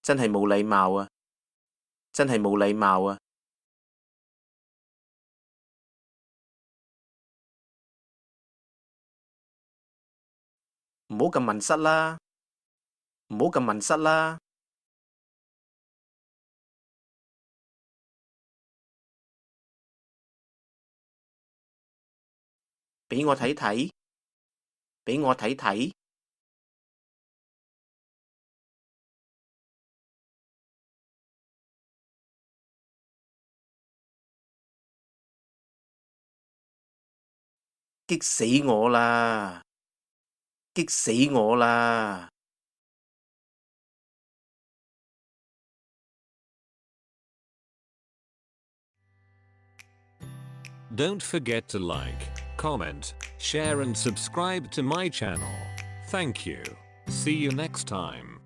真係冇禮貌啊！真係冇禮貌啊！唔好咁萌塞啦！唔好咁萌塞啦！畀我睇睇，畀我睇睇。激死我啦！激死我啦！Don't forget to like, comment, share and subscribe to my channel. Thank you. See you next time.